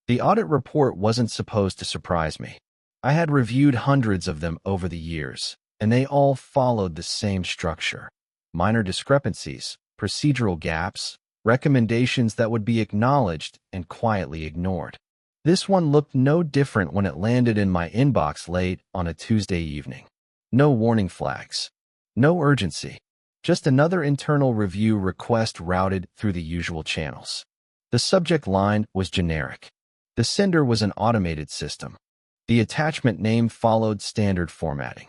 The audit report wasn't supposed to surprise me. I had reviewed hundreds of them over the years, and they all followed the same structure. Minor discrepancies, procedural gaps, recommendations that would be acknowledged and quietly ignored. This one looked no different when it landed in my inbox late on a Tuesday evening. No warning flags. No urgency. Just another internal review request routed through the usual channels. The subject line was generic. The sender was an automated system. The attachment name followed standard formatting.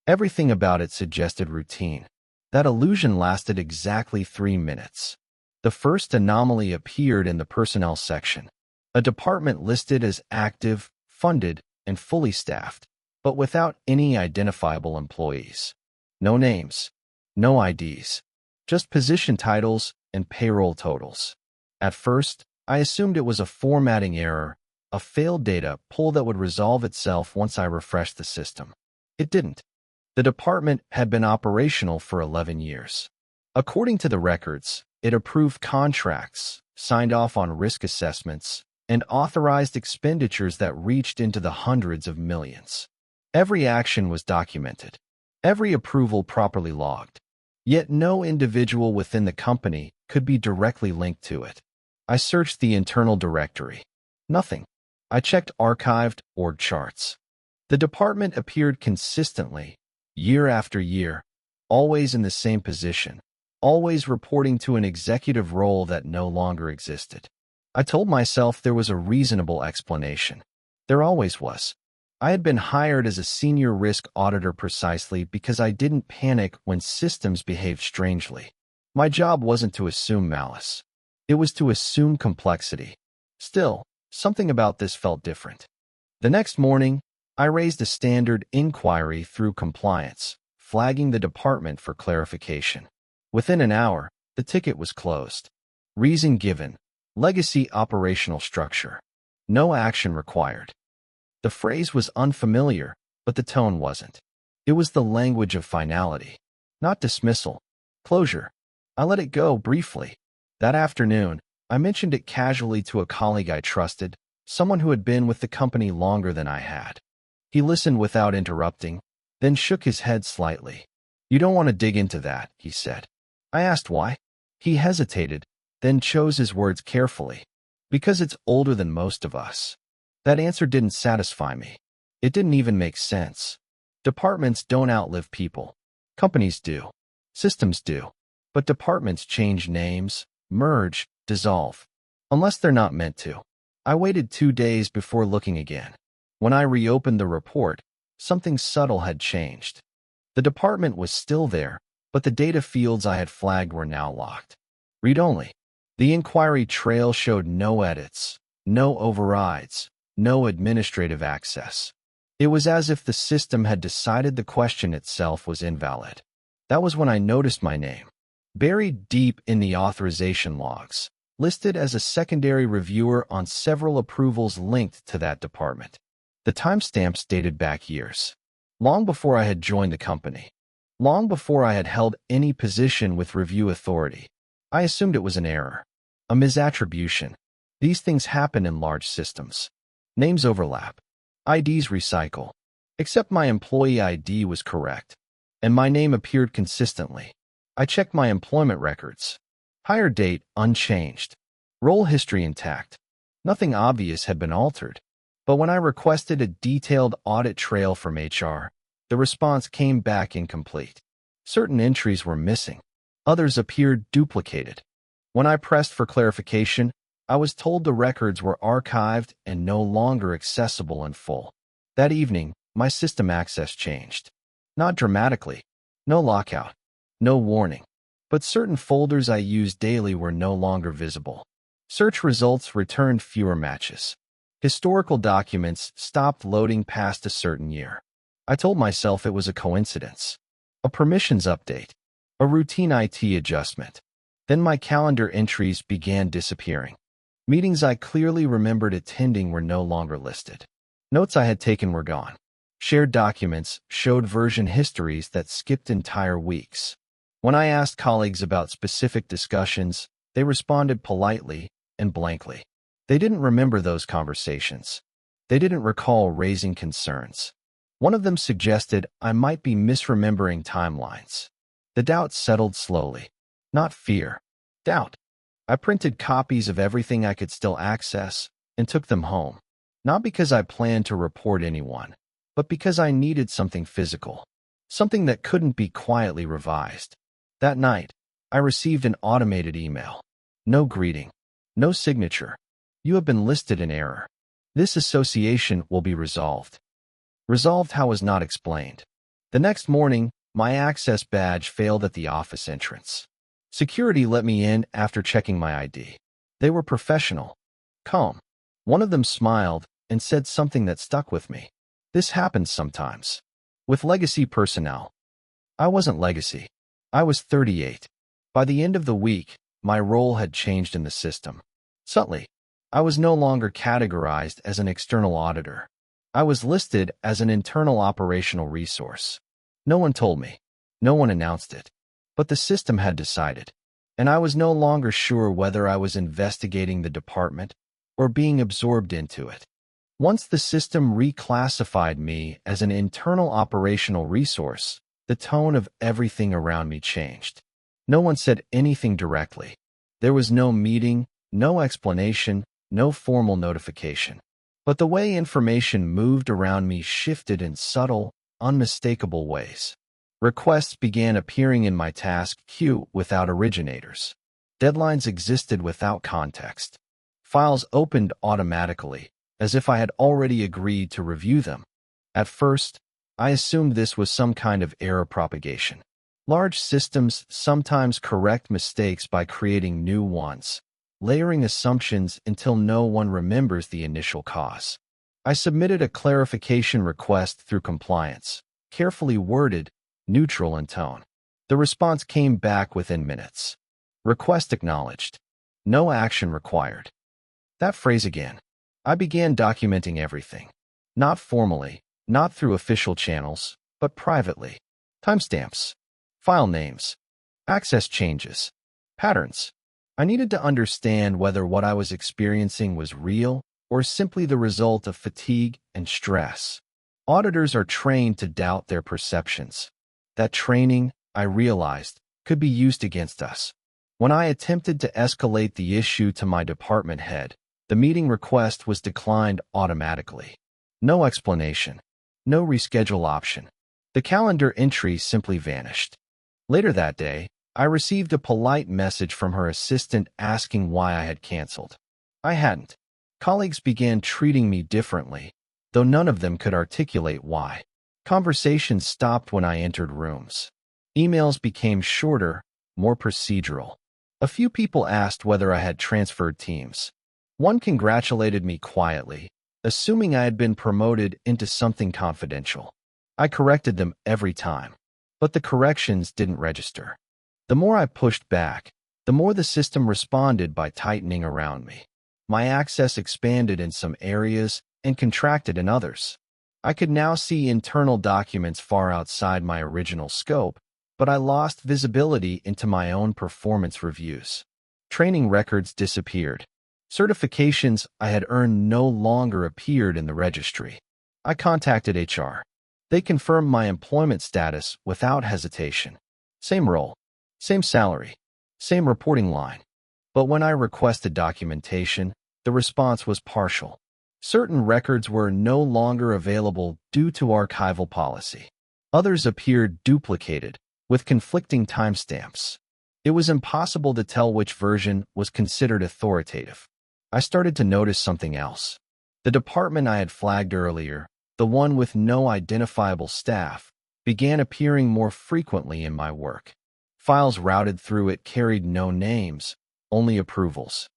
Everything about it suggested routine. That illusion lasted exactly 3 minutes. The first anomaly appeared in the personnel section. A department listed as active, funded, and fully staffed, but without any identifiable employees. No names, no IDs, just position titles and payroll totals. At first, I assumed it was a formatting error, a failed data pull that would resolve itself once I refreshed the system. It didn't. The department had been operational for 11 years. According to the records, it approved contracts, signed off on risk assessments, and authorized expenditures that reached into the hundreds of millions. Every action was documented, every approval properly logged. Yet no individual within the company could be directly linked to it. I searched the internal directory. Nothing. I checked archived org charts. The department appeared consistently, year after year, always in the same position, always reporting to an executive role that no longer existed. I told myself there was a reasonable explanation. There always was. I had been hired as a senior risk auditor precisely because I didn't panic when systems behaved strangely. My job wasn't to assume malice. It was to assume complexity. Still, something about this felt different. The next morning, I raised a standard inquiry through compliance, flagging the department for clarification. Within an hour, the ticket was closed. Reason given: legacy operational structure. No action required. The phrase was unfamiliar, but the tone wasn't. It was the language of finality, not dismissal. Closure. I let it go briefly. That afternoon, I mentioned it casually to a colleague I trusted, someone who had been with the company longer than I had. He listened without interrupting, then shook his head slightly. "You don't want to dig into that," he said. I asked why. He hesitated, then chose his words carefully. "Because it's older than most of us." That answer didn't satisfy me. It didn't even make sense. Departments don't outlive people. Companies do. Systems do. But departments change names, merge, dissolve. Unless they're not meant to. I waited 2 days before looking again. When I reopened the report, something subtle had changed. The department was still there, but the data fields I had flagged were now locked. Read only. The inquiry trail showed no edits, no overrides, no administrative access. It was as if the system had decided the question itself was invalid. That was when I noticed my name, buried deep in the authorization logs, listed as a secondary reviewer on several approvals linked to that department. The timestamps dated back years, long before I had joined the company, long before I had held any position with review authority. I assumed it was an error, a misattribution. These things happen in large systems. Names overlap. IDs recycle. Except my employee ID was correct, and my name appeared consistently. I checked my employment records. Hire date unchanged. Role history intact. Nothing obvious had been altered. But when I requested a detailed audit trail from HR, the response came back incomplete. Certain entries were missing. Others appeared duplicated. When I pressed for clarification, I was told the records were archived and no longer accessible in full. That evening, my system access changed. Not dramatically. No lockout. No warning. But certain folders I used daily were no longer visible. Search results returned fewer matches. Historical documents stopped loading past a certain year. I told myself it was a coincidence. A permissions update. A routine IT adjustment. Then my calendar entries began disappearing. Meetings I clearly remembered attending were no longer listed. Notes I had taken were gone. Shared documents showed version histories that skipped entire weeks. When I asked colleagues about specific discussions, they responded politely and blankly. They didn't remember those conversations. They didn't recall raising concerns. One of them suggested I might be misremembering timelines. The doubt settled slowly. Not fear. Doubt. I printed copies of everything I could still access and took them home. Not because I planned to report anyone, but because I needed something physical. Something that couldn't be quietly revised. That night, I received an automated email. No greeting. No signature. You have been listed in error. This association will be resolved. Resolved how was not explained. The next morning, my access badge failed at the office entrance. Security let me in after checking my ID. They were professional, calm. One of them smiled and said something that stuck with me. This happens sometimes. With legacy personnel. I wasn't legacy. I was 38. By the end of the week, my role had changed in the system. Subtly, I was no longer categorized as an external auditor. I was listed as an internal operational resource. No one told me. No one announced it. But the system had decided. And I was no longer sure whether I was investigating the department or being absorbed into it. Once the system reclassified me as an internal operational resource, the tone of everything around me changed. No one said anything directly. There was no meeting, no explanation, no formal notification. But the way information moved around me shifted in subtle, unmistakable ways. Requests began appearing in my task queue without originators. Deadlines existed without context. Files opened automatically, as if I had already agreed to review them. At first, I assumed this was some kind of error propagation. Large systems sometimes correct mistakes by creating new ones, layering assumptions until no one remembers the initial cause. I submitted a clarification request through compliance, carefully worded, neutral in tone. The response came back within minutes. Request acknowledged. No action required. That phrase again. I began documenting everything. Not formally, not through official channels, but privately. Timestamps. File names. Access changes. Patterns. I needed to understand whether what I was experiencing was real or simply the result of fatigue and stress. Auditors are trained to doubt their perceptions. That training, I realized, could be used against us. When I attempted to escalate the issue to my department head, the meeting request was declined automatically. No explanation. No reschedule option. The calendar entry simply vanished. Later that day, I received a polite message from her assistant asking why I had canceled. I hadn't. Colleagues began treating me differently, though none of them could articulate why. Conversations stopped when I entered rooms. Emails became shorter, more procedural. A few people asked whether I had transferred teams. One congratulated me quietly, assuming I had been promoted into something confidential. I corrected them every time, but the corrections didn't register. The more I pushed back, the more the system responded by tightening around me. My access expanded in some areas and contracted in others. I could now see internal documents far outside my original scope, but I lost visibility into my own performance reviews. Training records disappeared. Certifications I had earned no longer appeared in the registry. I contacted HR. They confirmed my employment status without hesitation. Same role, same salary, same reporting line. But when I requested documentation, the response was partial. Certain records were no longer available due to archival policy. Others appeared duplicated, with conflicting timestamps. It was impossible to tell which version was considered authoritative. I started to notice something else. The department I had flagged earlier, the one with no identifiable staff, began appearing more frequently in my work. Files routed through it carried no names, only approvals.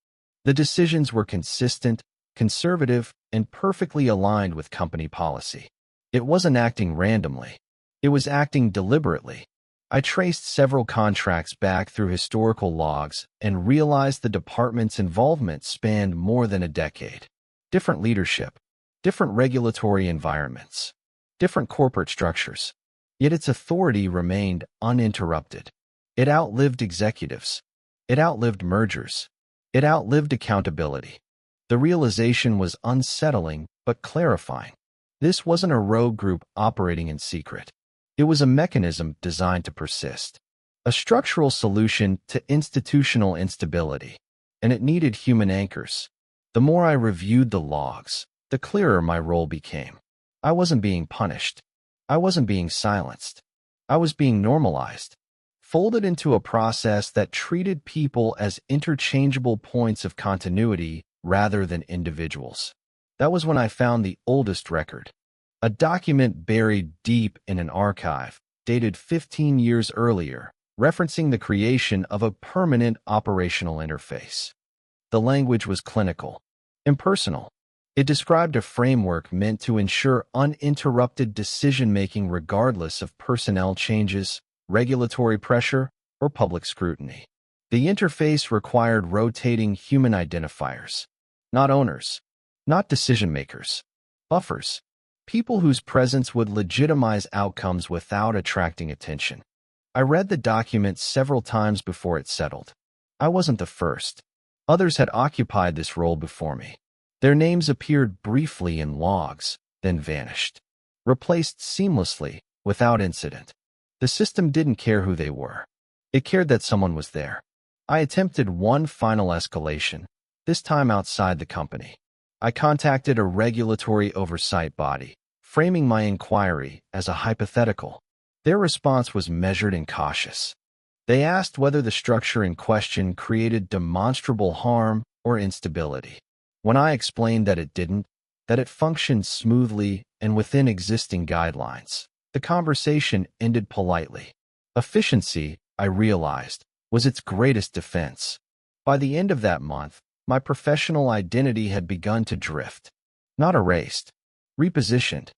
The decisions were consistent, conservative, and perfectly aligned with company policy. It wasn't acting randomly. It was acting deliberately. I traced several contracts back through historical logs and realized the department's involvement spanned more than a decade. Different leadership, different regulatory environments, different corporate structures. Yet its authority remained uninterrupted. It outlived executives. It outlived mergers. It outlived accountability. The realization was unsettling but clarifying. This wasn't a rogue group operating in secret. It was a mechanism designed to persist, a structural solution to institutional instability, and it needed human anchors. The more I reviewed the logs, the clearer my role became. I wasn't being punished. I wasn't being silenced. I was being normalized, folded into a process that treated people as interchangeable points of continuity rather than individuals. That was when I found the oldest record, a document buried deep in an archive, dated 15 years earlier, referencing the creation of a permanent operational interface. The language was clinical, impersonal. It described a framework meant to ensure uninterrupted decision-making regardless of personnel changes, regulatory pressure, or public scrutiny. The interface required rotating human identifiers, not owners, not decision-makers, buffers, people whose presence would legitimize outcomes without attracting attention. I read the document several times before it settled. I wasn't the first. Others had occupied this role before me. Their names appeared briefly in logs, then vanished, replaced seamlessly, without incident. The system didn't care who they were. It cared that someone was there. I attempted one final escalation, this time outside the company. I contacted a regulatory oversight body, framing my inquiry as a hypothetical. Their response was measured and cautious. They asked whether the structure in question created demonstrable harm or instability. When I explained that it didn't, that it functioned smoothly and within existing guidelines, the conversation ended politely. Efficiency, I realized, was its greatest defense. By the end of that month, my professional identity had begun to drift. Not erased, repositioned.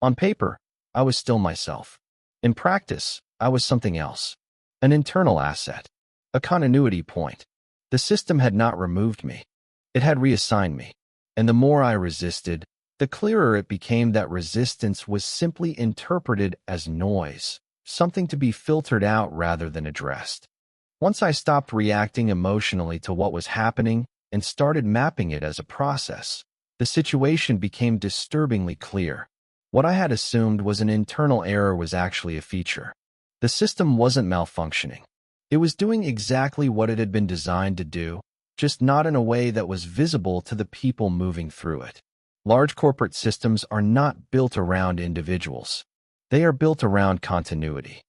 On paper, I was still myself. In practice, I was something else. An internal asset. A continuity point. The system had not removed me. It had reassigned me. And the more I resisted, the clearer it became that resistance was simply interpreted as noise, something to be filtered out rather than addressed. Once I stopped reacting emotionally to what was happening and started mapping it as a process, the situation became disturbingly clear. What I had assumed was an internal error was actually a feature. The system wasn't malfunctioning. It was doing exactly what it had been designed to do, just not in a way that was visible to the people moving through it. Large corporate systems are not built around individuals. They are built around continuity.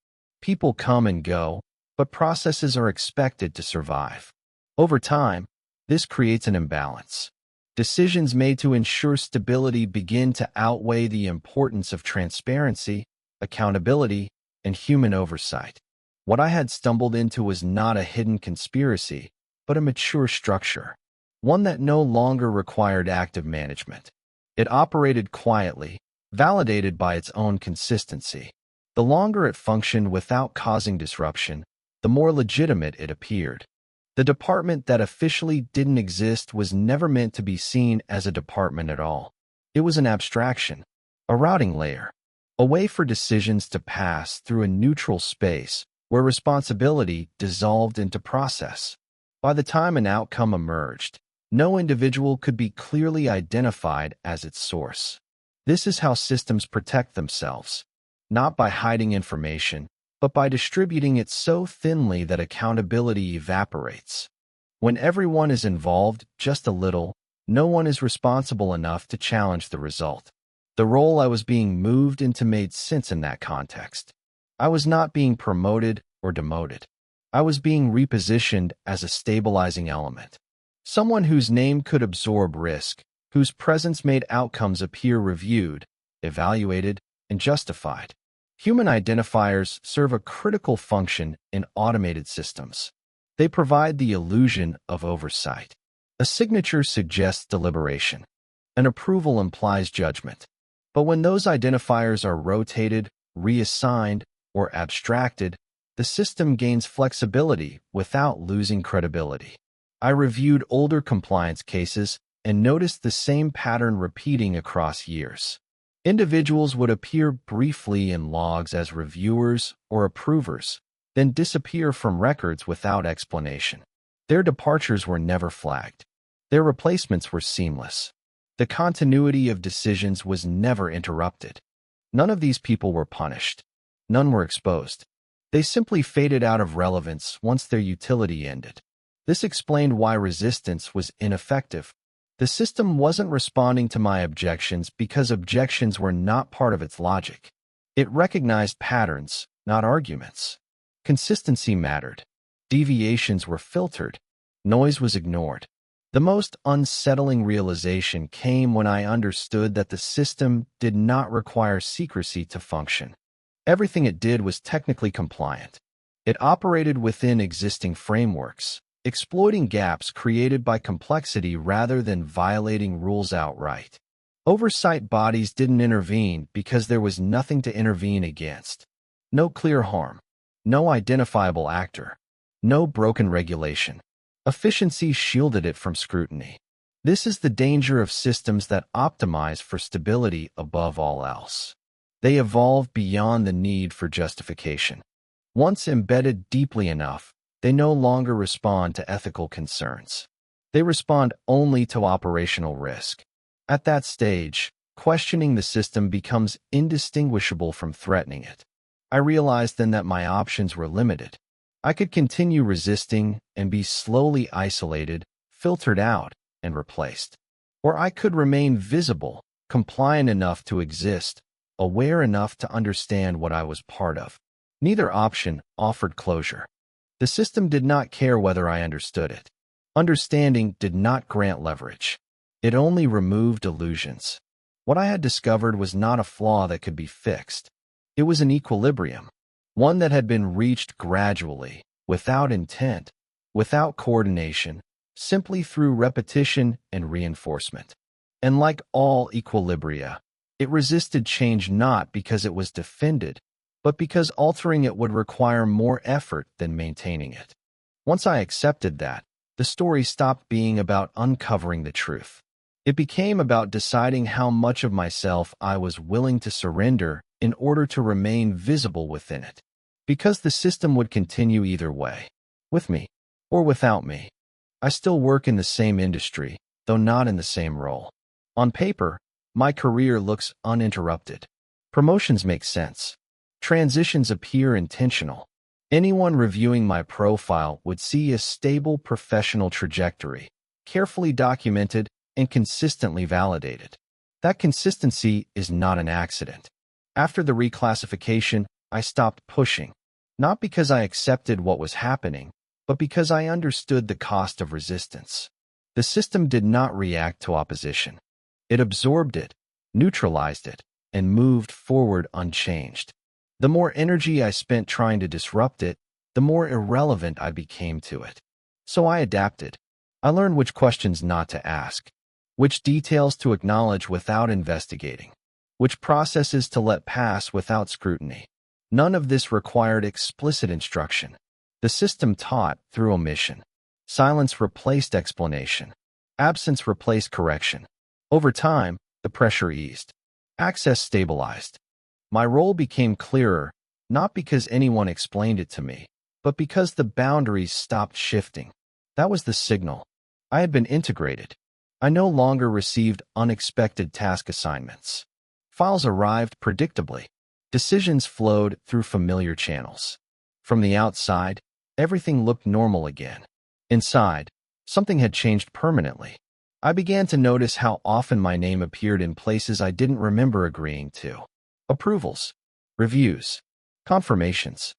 People come and go, but processes are expected to survive. Over time, this creates an imbalance. Decisions made to ensure stability begin to outweigh the importance of transparency, accountability, and human oversight. What I had stumbled into was not a hidden conspiracy, but a mature structure, one that no longer required active management. It operated quietly, validated by its own consistency. The longer it functioned without causing disruption, the more legitimate it appeared. The department that officially didn't exist was never meant to be seen as a department at all. It was an abstraction, a routing layer, a way for decisions to pass through a neutral space where responsibility dissolved into process. By the time an outcome emerged, no individual could be clearly identified as its source. This is how systems protect themselves, not by hiding information, but by distributing it so thinly that accountability evaporates. When everyone is involved just a little, no one is responsible enough to challenge the result. The role I was being moved into made sense in that context. I was not being promoted or demoted. I was being repositioned as a stabilizing element. Someone whose name could absorb risk, whose presence made outcomes appear reviewed, evaluated, and justified. Human identifiers serve a critical function in automated systems. They provide the illusion of oversight. A signature suggests deliberation. An approval implies judgment. But when those identifiers are rotated, reassigned, or abstracted, the system gains flexibility without losing credibility. I reviewed older compliance cases and noticed the same pattern repeating across years. Individuals would appear briefly in logs as reviewers or approvers, then disappear from records without explanation. Their departures were never flagged. Their replacements were seamless. The continuity of decisions was never interrupted. None of these people were punished. None were exposed. They simply faded out of relevance once their utility ended. This explained why resistance was ineffective. The system wasn't responding to my objections because objections were not part of its logic. It recognized patterns, not arguments. Consistency mattered. Deviations were filtered. Noise was ignored. The most unsettling realization came when I understood that the system did not require secrecy to function. Everything it did was technically compliant. It operated within existing frameworks, exploiting gaps created by complexity rather than violating rules outright. Oversight bodies didn't intervene because there was nothing to intervene against. No clear harm. No identifiable actor. No broken regulation. Efficiency shielded it from scrutiny. This is the danger of systems that optimize for stability above all else. They evolve beyond the need for justification. Once embedded deeply enough, they no longer respond to ethical concerns. They respond only to operational risk. At that stage, questioning the system becomes indistinguishable from threatening it. I realized then that my options were limited. I could continue resisting and be slowly isolated, filtered out, and replaced. Or I could remain visible, compliant enough to exist, aware enough to understand what I was part of. Neither option offered closure. The system did not care whether I understood it. Understanding did not grant leverage. It only removed illusions. What I had discovered was not a flaw that could be fixed. It was an equilibrium. One that had been reached gradually, without intent, without coordination, simply through repetition and reinforcement. And like all equilibria, it resisted change not because it was defended, but because altering it would require more effort than maintaining it. Once I accepted that, the story stopped being about uncovering the truth. It became about deciding how much of myself I was willing to surrender in order to remain visible within it. Because the system would continue either way, with me or without me. I still work in the same industry, though not in the same role. On paper, my career looks uninterrupted. Promotions make sense. Transitions appear intentional. Anyone reviewing my profile would see a stable professional trajectory, carefully documented and consistently validated. That consistency is not an accident. After the reclassification, I stopped pushing, not because I accepted what was happening, but because I understood the cost of resistance. The system did not react to opposition. It absorbed it, neutralized it, and moved forward unchanged. The more energy I spent trying to disrupt it, the more irrelevant I became to it. So I adapted. I learned which questions not to ask, which details to acknowledge without investigating, which processes to let pass without scrutiny. None of this required explicit instruction. The system taught through omission. Silence replaced explanation. Absence replaced correction. Over time, the pressure eased. Access stabilized. My role became clearer, not because anyone explained it to me, but because the boundaries stopped shifting. That was the signal. I had been integrated. I no longer received unexpected task assignments. Files arrived predictably. Decisions flowed through familiar channels. From the outside, everything looked normal again. Inside, something had changed permanently. I began to notice how often my name appeared in places I didn't remember agreeing to. Approvals, reviews, confirmations.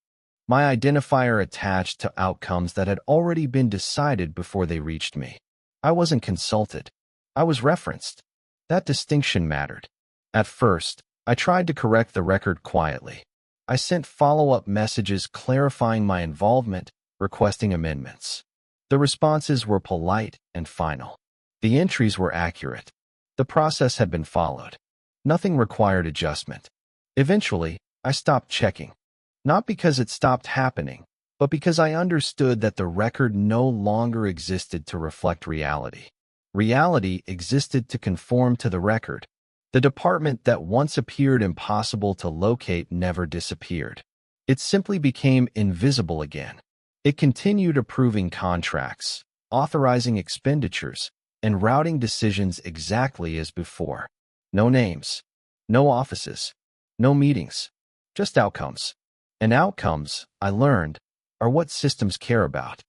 My identifier attached to outcomes that had already been decided before they reached me. I wasn't consulted. I was referenced. That distinction mattered. At first, I tried to correct the record quietly. I sent follow-up messages clarifying my involvement, requesting amendments. The responses were polite and final. The entries were accurate. The process had been followed. Nothing required adjustment. Eventually, I stopped checking. Not because it stopped happening, but because I understood that the record no longer existed to reflect reality. Reality existed to conform to the record. The department that once appeared impossible to locate never disappeared. It simply became invisible again. It continued approving contracts, authorizing expenditures, and routing decisions exactly as before. No names, no offices, no meetings, just outcomes. And outcomes, I learned, are what systems care about.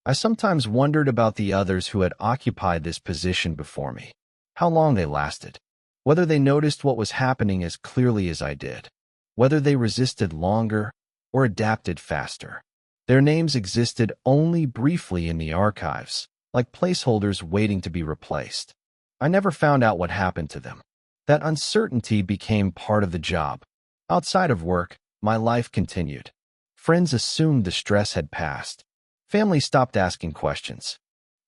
I sometimes wondered about the others who had occupied this position before me, how long they lasted, whether they noticed what was happening as clearly as I did, whether they resisted longer or adapted faster. Their names existed only briefly in the archives, like placeholders waiting to be replaced. I never found out what happened to them. That uncertainty became part of the job. Outside of work, my life continued. Friends assumed the stress had passed. Family stopped asking questions.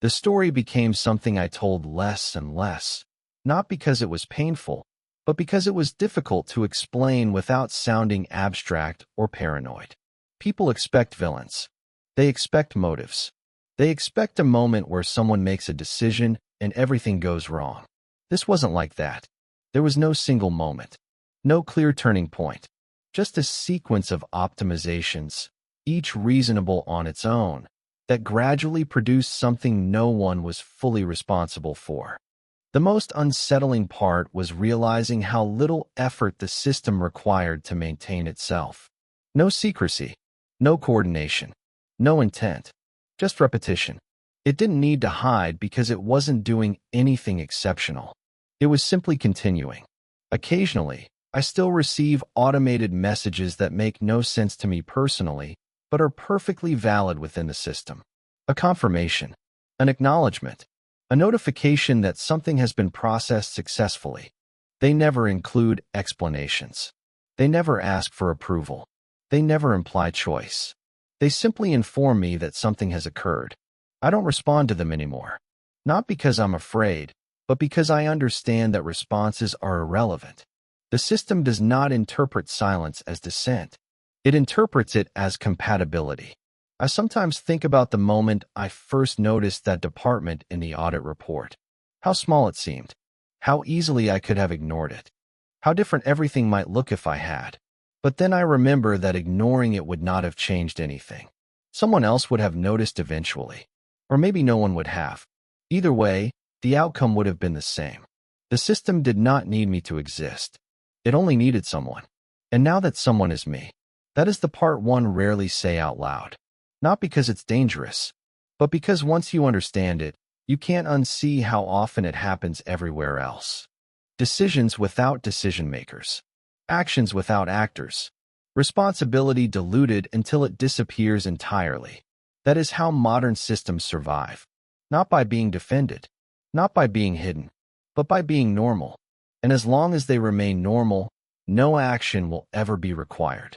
The story became something I told less and less, not because it was painful, but because it was difficult to explain without sounding abstract or paranoid. People expect villains. They expect motives. They expect a moment where someone makes a decision and everything goes wrong. This wasn't like that. There was no single moment, no clear turning point, just a sequence of optimizations, each reasonable on its own, that gradually produced something no one was fully responsible for. The most unsettling part was realizing how little effort the system required to maintain itself. No secrecy, no coordination, no intent, just repetition. It didn't need to hide because it wasn't doing anything exceptional. It was simply continuing. Occasionally, I still receive automated messages that make no sense to me personally, but are perfectly valid within the system. A confirmation, an acknowledgement, a notification that something has been processed successfully. They never include explanations. They never ask for approval. They never imply choice. They simply inform me that something has occurred. I don't respond to them anymore. Not because I'm afraid, but because I understand that responses are irrelevant. The system does not interpret silence as dissent. It interprets it as compatibility. I sometimes think about the moment I first noticed that department in the audit report. How small it seemed. How easily I could have ignored it. How different everything might look if I had. But then I remember that ignoring it would not have changed anything. Someone else would have noticed eventually. Or maybe no one would have. Either way, the outcome would have been the same. The system did not need me to exist. It only needed someone. And now that someone is me. That is the part one rarely say out loud. Not because it's dangerous, but because once you understand it, you can't unsee how often it happens everywhere else. Decisions without decision makers. Actions without actors. Responsibility diluted until it disappears entirely. That is how modern systems survive. Not by being defended, not by being hidden, but by being normal. And as long as they remain normal, no action will ever be required.